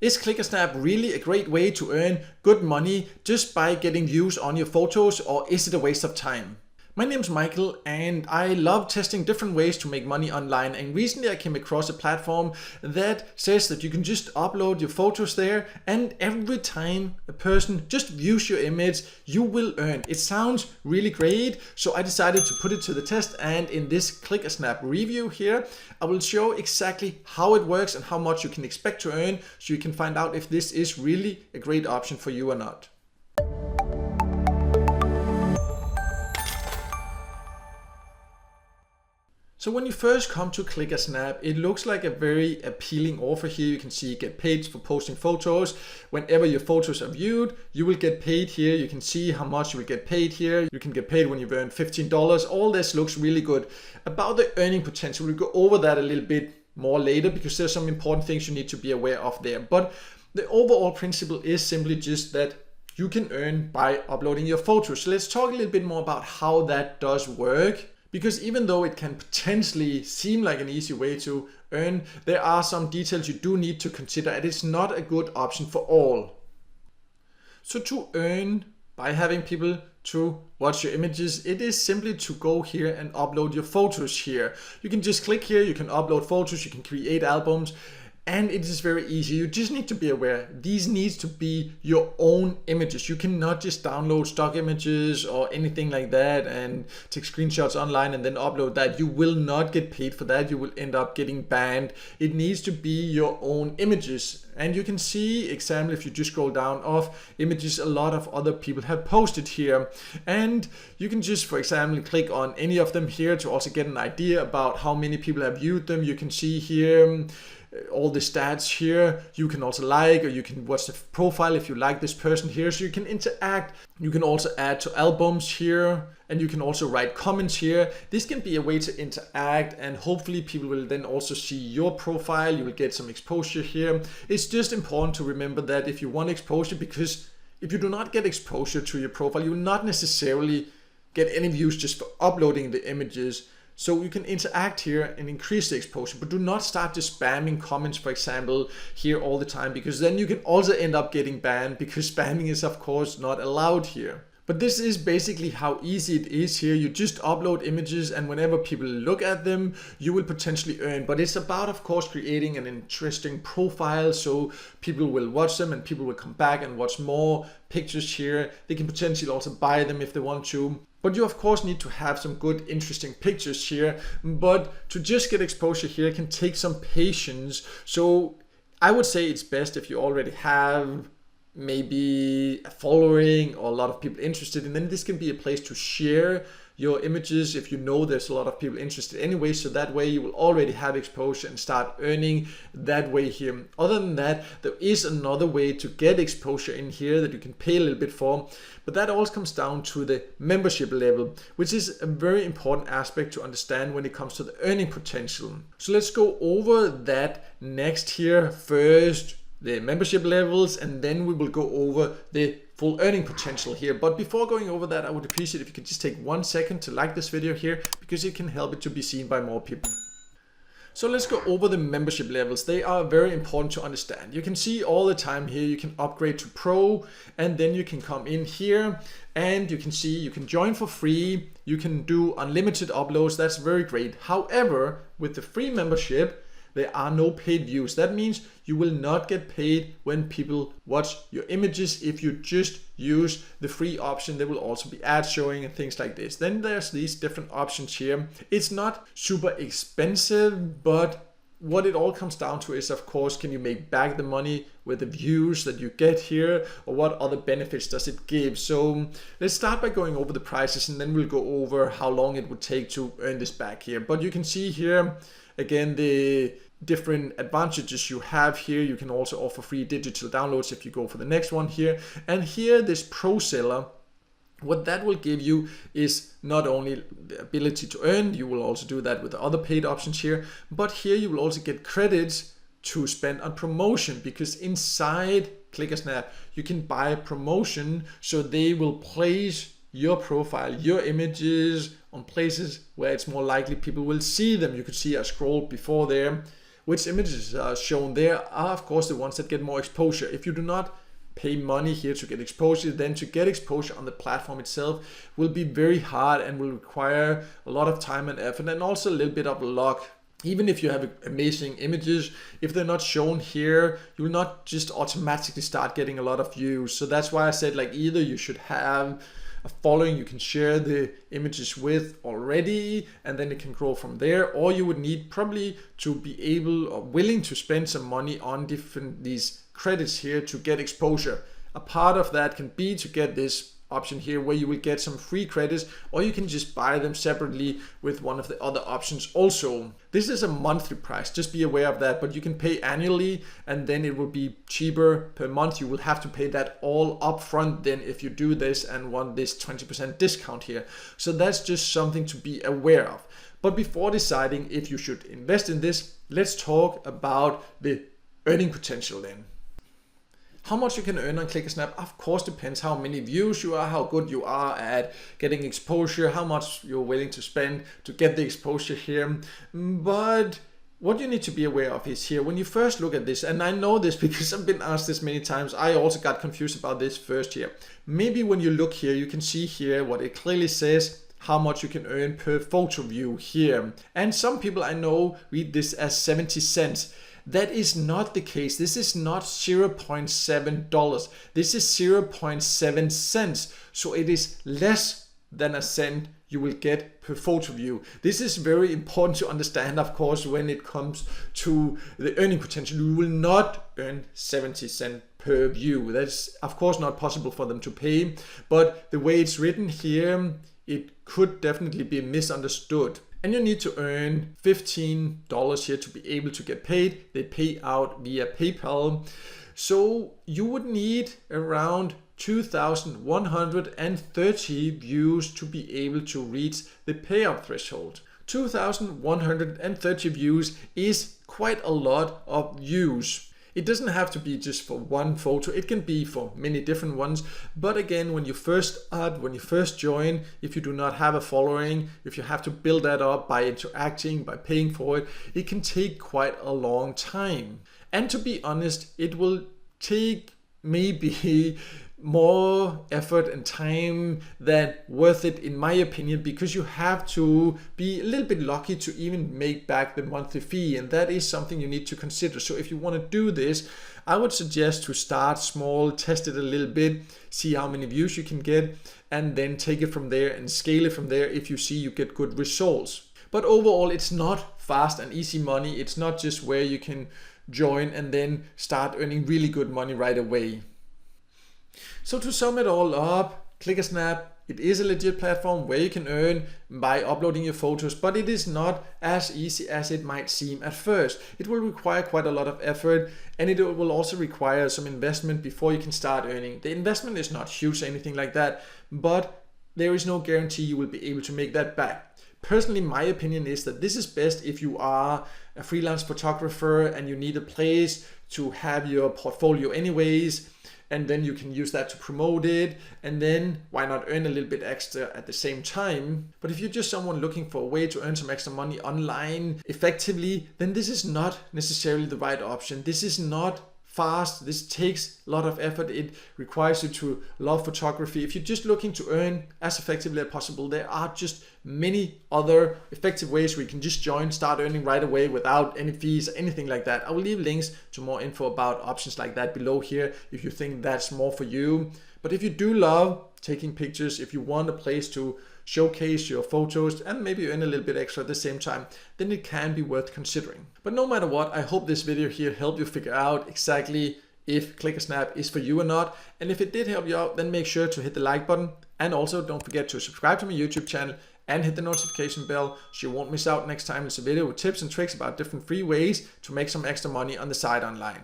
Is ClickaSnap really a great way to earn good money just by getting views on your photos, or is it a waste of time? My name is Michael and I love testing different ways to make money online, and recently I came across a platform that says that you can just upload your photos there, and every time a person just views your image you will earn. It sounds really great, so I decided to put it to the test, and in this ClickaSnap review here I will show exactly how it works and how much you can expect to earn, so you can find out if this is really a great option for you or not. So when you first come to ClickaSnap, it looks like a very appealing offer here. You can see you get paid for posting photos. Whenever your photos are viewed, you will get paid here. You can see how much you will get paid here. You can get paid when you've earned $15. All this looks really good. About the earning potential, we'll go over that a little bit more later because there's some important things you need to be aware of there. But the overall principle is simply just that you can earn by uploading your photos. So let's talk a little bit more about how that does work. Because even though it can potentially seem like an easy way to earn, there are some details you do need to consider, and it's not a good option for all. So to earn by having people to watch your images, it is simply to go here and upload your photos here. You can just click here, you can upload photos, you can create albums. And it is very easy. You just need to be aware, these needs to be your own images. You cannot just download stock images or anything like that and take screenshots online and then upload that. You will not get paid for that. You will end up getting banned. It needs to be your own images. And you can see example, if you just scroll down, of images a lot of other people have posted here. And you can just, for example, click on any of them here to also get an idea about how many people have viewed them. You can see here all the stats here. You can also like, or you can watch the profile if you like this person here, so you can interact. You can also add to albums here, and you can also write comments here. This can be a way to interact, and hopefully people will then also see your profile. You will get some exposure here. It's just important to remember that if you want exposure, because if you do not get exposure to your profile, you will not necessarily get any views just for uploading the images. So you can interact here and increase the exposure, but do not start just spamming comments, for example, here all the time, because then you can also end up getting banned, because spamming is of course not allowed here. But this is basically how easy it is here. You just upload images, and whenever people look at them, you will potentially earn. But it's about, of course, creating an interesting profile so people will watch them and people will come back and watch more pictures here. They can potentially also buy them if they want to. But you of course need to have some good, interesting pictures here. But to just get exposure here can take some patience. So I would say it's best if you already have maybe a following or a lot of people interested, and then this can be a place to share your images if you know there's a lot of people interested anyway, so that way you will already have exposure and start earning that way here. Other than that, there is another way to get exposure in here that you can pay a little bit for, but that all comes down to the membership level, which is a very important aspect to understand when it comes to the earning potential. So let's go over that next here. First, the membership levels, and then we will go over the full earning potential here. But before going over that, I would appreciate if you could just take 1 second to like this video here, because it can help it to be seen by more people. So let's go over the membership levels. They are very important to understand. You can see all the time here, you can upgrade to Pro, and then you can come in here and you can see you can join for free. You can do unlimited uploads. That's very great. However, with the free membership, there are no paid views. That means you will not get paid when people watch your images. If you just use the free option, there will also be ads showing and things like this. Then there's these different options here. It's not super expensive, but what it all comes down to is, of course, can you make back the money with the views that you get here, or what other benefits does it give? So let's start by going over the prices, and then we'll go over how long it would take to earn this back here. But you can see here, again, the different advantages you have here. You can also offer free digital downloads if you go for the next one here. And here, this Pro Seller, what that will give you is not only the ability to earn, you will also do that with the other paid options here, but here you will also get credits to spend on promotion, because inside ClickaSnap you can buy promotion, so they will place your profile, your images on places where it's more likely people will see them. You could see I scrolled before there which images are shown there are of course the ones that get more exposure. If you do not pay money here to get exposure, then to get exposure on the platform itself will be very hard and will require a lot of time and effort, and also a little bit of luck. Even if you have amazing images, if they're not shown here, you will not just automatically start getting a lot of views. So that's why I said, like, either you should have a following you can share the images with already, and then it can grow from there, or you would need probably to be able or willing to spend some money on these credits here to get exposure. A part of that can be to get this option here where you will get some free credits, or you can just buy them separately with one of the other options also. This is a monthly price, just be aware of that, but you can pay annually and then it will be cheaper per month. You will have to pay that all up front then if you do this and want this 20% discount here. So that's just something to be aware of. But before deciding if you should invest in this, let's talk about the earning potential then. How much you can earn on ClickaSnap, of course, depends how many views you are, how good you are at getting exposure, how much you're willing to spend to get the exposure here. But what you need to be aware of is here, when you first look at this, and I know this because I've been asked this many times, I also got confused about this first here. Maybe when you look here, you can see here what it clearly says, how much you can earn per photo view here. And some people I know read this as 70 cents. That is not the case. This is not $0.7. This is 0.7 cents. So it is less than a cent you will get per photo view. This is very important to understand, of course, when it comes to the earning potential. You will not earn 70 cents per view. That's of course not possible for them to pay, but the way it's written here, it could definitely be misunderstood. And you need to earn $15 here to be able to get paid. They pay out via PayPal. So you would need around 2,130 views to be able to reach the payout threshold. 2,130 views is quite a lot of views. It doesn't have to be just for one photo, it can be for many different ones. But again, when you first start, when you first join, if you do not have a following, if you have to build that up by interacting, by paying for it, it can take quite a long time. And to be honest, it will take maybe more effort and time than worth it, in my opinion, because you have to be a little bit lucky to even make back the monthly fee, and that is something you need to consider. So if you want to do this, I would suggest to start small, test it a little bit, see how many views you can get, and then take it from there and scale it from there if you see you get good results. But overall, it's not fast and easy money. It's not just where you can join and then start earning really good money right away. So to sum it all up, ClickaSnap, it is a legit platform where you can earn by uploading your photos, but it is not as easy as it might seem at first. It will require quite a lot of effort, and it will also require some investment before you can start earning. The investment is not huge or anything like that, but there is no guarantee you will be able to make that back. Personally, my opinion is that this is best if you are a freelance photographer and you need a place to have your portfolio anyways, and then you can use that to promote it, and then why not earn a little bit extra at the same time. But if you're just someone looking for a way to earn some extra money online effectively, then this is not necessarily the right option. This is not fast. This takes a lot of effort. It requires you to love photography. If you're just looking to earn as effectively as possible, there are just many other effective ways where you can just join, start earning right away without any fees, anything like that. I will leave links to more info about options like that below here if you think that's more for you. But if you do love taking pictures, if you want a place to showcase your photos and maybe earn a little bit extra at the same time, then it can be worth considering. But no matter what, I hope this video here helped you figure out exactly if ClickaSnap is for you or not. And if it did help you out, then make sure to hit the like button, and also don't forget to subscribe to my YouTube channel and hit the notification bell so you won't miss out next time there's a video with tips and tricks about different free ways to make some extra money on the side online.